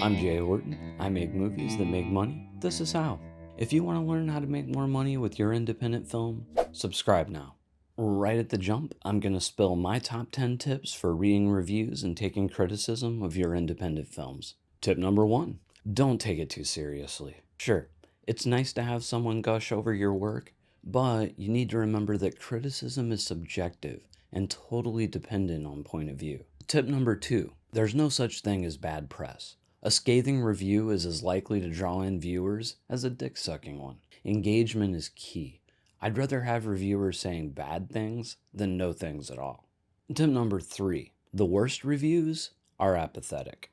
I'm Jay Horton. I make movies that make money. This is how. If you want to learn how to make more money with your independent film, subscribe now. Right at the jump, I'm going to spill my top 10 tips for reading reviews and taking criticism of your independent films. Tip number 1, don't take it too seriously. Sure, it's nice to have someone gush over your work, but you need to remember that criticism is subjective and totally dependent on point of view. Tip number 2, there's no such thing as bad press. A scathing review is as likely to draw in viewers as a dick-sucking one. Engagement is key. I'd rather have reviewers saying bad things than no things at all. Tip number 3, the worst reviews are apathetic.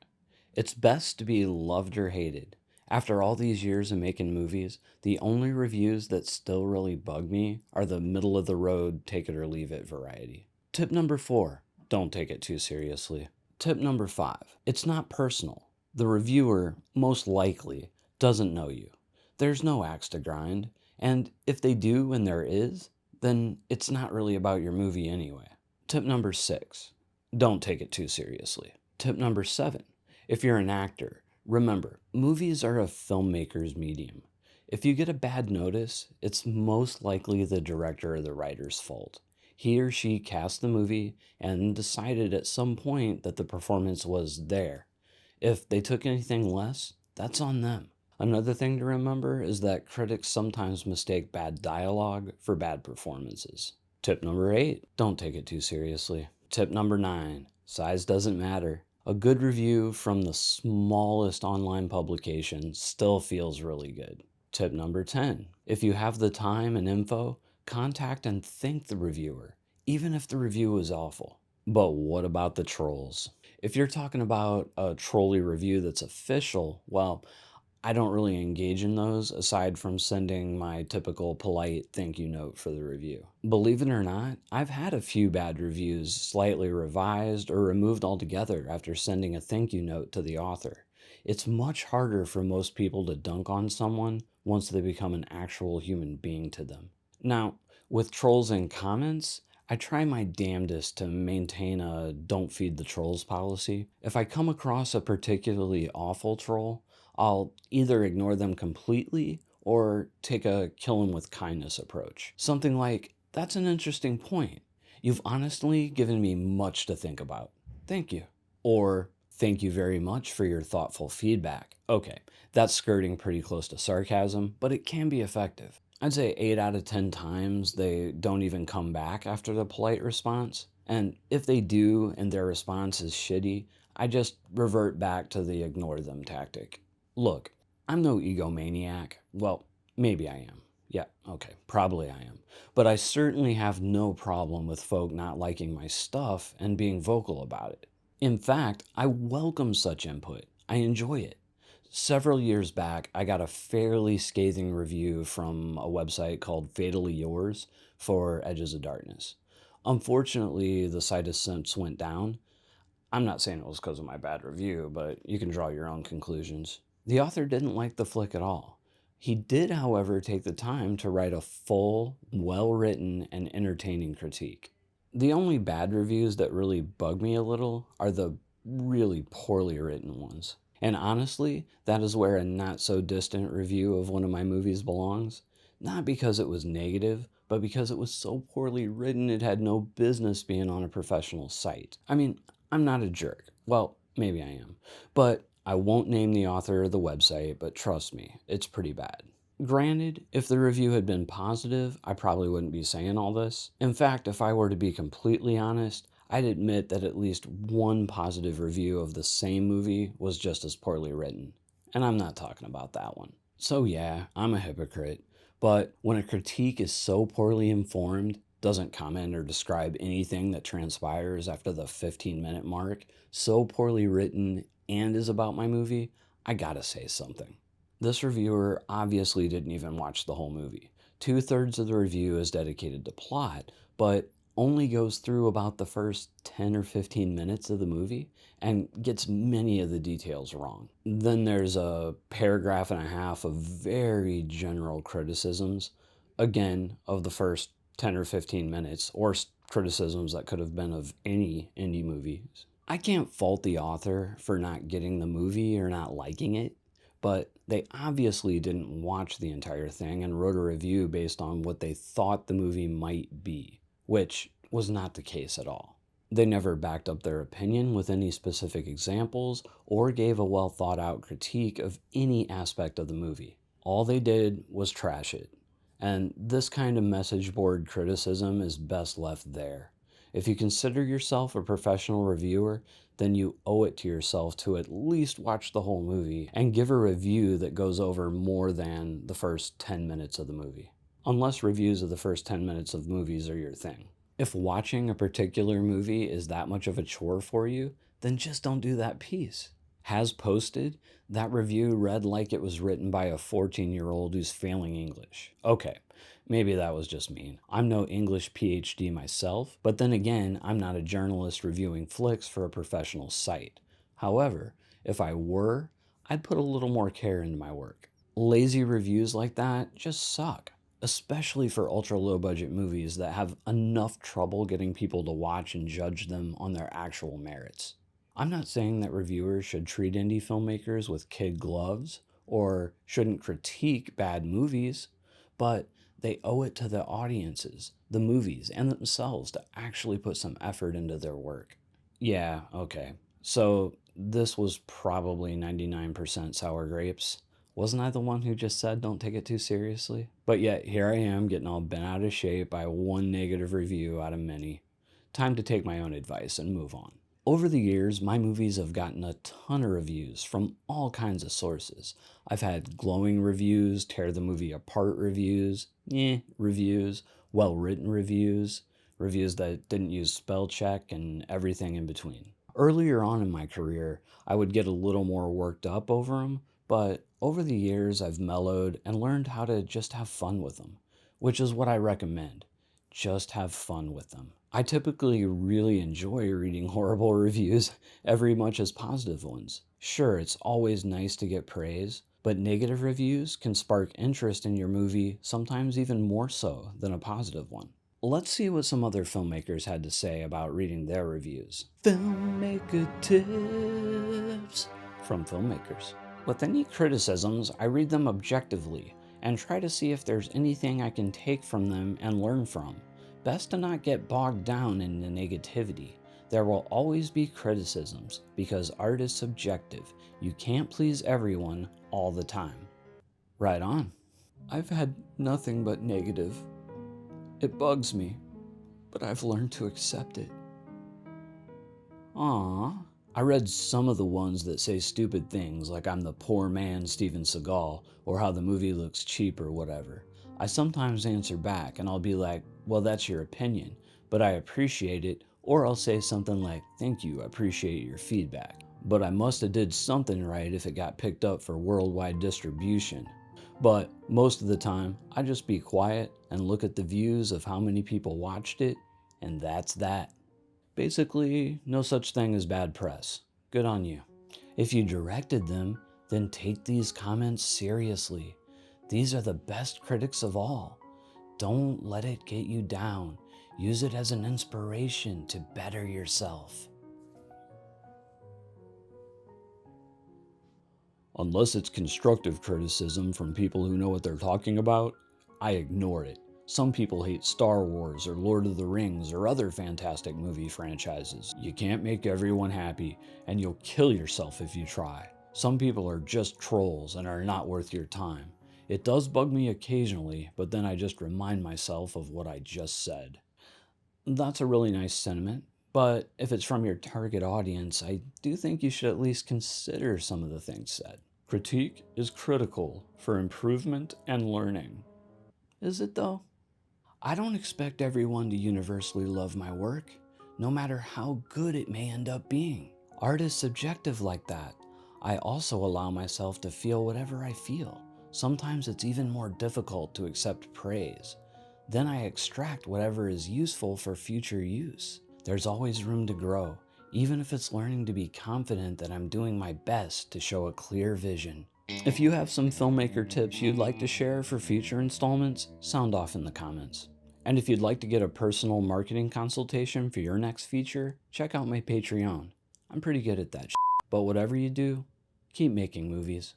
It's best to be loved or hated. After all these years of making movies, the only reviews that still really bug me are the middle of the road, take it or leave it variety. Tip number 4, don't take it too seriously. Tip number 5, it's not personal. The reviewer, most likely, doesn't know you. There's no axe to grind, and if they do and there is, then it's not really about your movie anyway. Tip number 6, don't take it too seriously. Tip number 7, if you're an actor, remember, movies are a filmmaker's medium. If you get a bad notice, it's most likely the director or the writer's fault. He or she cast the movie and decided at some point that the performance was there. If they took anything less, that's on them. Another thing to remember is that critics sometimes mistake bad dialogue for bad performances. Tip number 8, don't take it too seriously. Tip number 9, size doesn't matter. A good review from the smallest online publication still feels really good. Tip number 10, if you have the time and info, contact and thank the reviewer, even if the review is awful. But what about the trolls? If you're talking about a trolly review that's official, well, I don't really engage in those aside from sending my typical polite thank you note for the review. Believe it or not, I've had a few bad reviews slightly revised or removed altogether after sending a thank you note to the author. It's much harder for most people to dunk on someone once they become an actual human being to them. Now, with trolls in comments, I try my damnedest to maintain a don't feed the trolls policy. If I come across a particularly awful troll, I'll either ignore them completely or take a kill 'em with kindness approach. Something like, that's an interesting point. You've honestly given me much to think about. Thank you. Or, thank you very much for your thoughtful feedback. Okay, that's skirting pretty close to sarcasm, but it can be effective. I'd say 8 out of 10 times they don't even come back after the polite response. And if they do and their response is shitty, I just revert back to the ignore them tactic. Look, I'm no egomaniac. Well, maybe I am. Yeah, okay, probably I am. But I certainly have no problem with folk not liking my stuff and being vocal about it. In fact, I welcome such input. I enjoy it. Several years back, I got a fairly scathing review from a website called Fatally Yours for Edges of Darkness. Unfortunately, the site has since went down. I'm not saying it was because of my bad review, but you can draw your own conclusions. The author didn't like the flick at all. He did, however, take the time to write a full, well-written, and entertaining critique. The only bad reviews that really bug me a little are the really poorly written ones. And honestly, that is where a not-so-distant review of one of my movies belongs. Not because it was negative, but because it was so poorly written it had no business being on a professional site. I mean, I'm not a jerk. Well, maybe I am. But I won't name the author or the website, but trust me, it's pretty bad. Granted, if the review had been positive, I probably wouldn't be saying all this. In fact, if I were to be completely honest, I'd admit that at least one positive review of the same movie was just as poorly written. And I'm not talking about that one. So yeah, I'm a hypocrite. But when a critique is so poorly informed, doesn't comment or describe anything that transpires after the 15-minute mark, so poorly written, and is about my movie, I gotta say something. This reviewer obviously didn't even watch the whole movie. 2/3 of the review is dedicated to plot, but only goes through about the first 10 or 15 minutes of the movie and gets many of the details wrong. Then there's a paragraph and a half of very general criticisms, again, of the first 10 or 15 minutes, or criticisms that could have been of any indie movie. I can't fault the author for not getting the movie or not liking it, but they obviously didn't watch the entire thing and wrote a review based on what they thought the movie might be, which was not the case at all. They never backed up their opinion with any specific examples or gave a well thought out critique of any aspect of the movie. All they did was trash it. And this kind of message board criticism is best left there. If you consider yourself a professional reviewer, then you owe it to yourself to at least watch the whole movie and give a review that goes over more than the first 10 minutes of the movie. Unless reviews of the first 10 minutes of movies are your thing. If watching a particular movie is that much of a chore for you, then just don't do that piece. Has posted, that review read like it was written by a 14-year-old who's failing English. Okay, maybe that was just mean. I'm no English PhD myself, but then again, I'm not a journalist reviewing flicks for a professional site. However, if I were, I'd put a little more care into my work. Lazy reviews like that just suck, especially for ultra low budget movies that have enough trouble getting people to watch and judge them on their actual merits. I'm not saying that reviewers should treat indie filmmakers with kid gloves or shouldn't critique bad movies, but they owe it to the audiences, the movies, and themselves to actually put some effort into their work. Yeah, okay. So this was probably 99% sour grapes. Wasn't I the one who just said don't take it too seriously? But yet here I am getting all bent out of shape by one negative review out of many. Time to take my own advice and move on. Over the years, my movies have gotten a ton of reviews from all kinds of sources. I've had glowing reviews, tear the movie apart reviews, reviews, well-written reviews, reviews that didn't use spell check, and everything in between. Earlier on in my career, I would get a little more worked up over them, but over the years, I've mellowed and learned how to just have fun with them, which is what I recommend. Just have fun with them. I typically really enjoy reading horrible reviews every much as positive ones. Sure, it's always nice to get praise, but negative reviews can spark interest in your movie, sometimes even more so than a positive one. Let's see what some other filmmakers had to say about reading their reviews. Filmmaker tips from filmmakers. With any criticisms, I read them objectively and try to see if there's anything I can take from them and learn from. Best to not get bogged down in the negativity. There will always be criticisms because art is subjective. You can't please everyone all the time. Right on. I've had nothing but negative. It bugs me, but I've learned to accept it. Aww. I read some of the ones that say stupid things like I'm the poor man Steven Seagal or how the movie looks cheap or whatever. I sometimes answer back and I'll be like, well, that's your opinion, but I appreciate it, or I'll say something like, thank you, I appreciate your feedback. But I must have did something right if it got picked up for worldwide distribution. But most of the time, I just be quiet and look at the views of how many people watched it, and that's that. Basically, no such thing as bad press. Good on you. If you directed them, then take these comments seriously. These are the best critics of all. Don't let it get you down. Use it as an inspiration to better yourself. Unless it's constructive criticism from people who know what they're talking about, I ignore it. Some people hate Star Wars or Lord of the Rings or other fantastic movie franchises. You can't make everyone happy, and you'll kill yourself if you try. Some people are just trolls and are not worth your time. It does bug me occasionally, but then I just remind myself of what I just said. That's a really nice sentiment, but if it's from your target audience, I do think you should at least consider some of the things said. Critique is critical for improvement and learning. Is it though? I don't expect everyone to universally love my work, no matter how good it may end up being. Art is subjective like that. I also allow myself to feel whatever I feel. Sometimes it's even more difficult to accept praise. Then I extract whatever is useful for future use. There's always room to grow, even if it's learning to be confident that I'm doing my best to show a clear vision. If you have some filmmaker tips you'd like to share for future installments, sound off in the comments. And if you'd like to get a personal marketing consultation for your next feature, check out my Patreon. I'm pretty good at that shit. But whatever you do, keep making movies.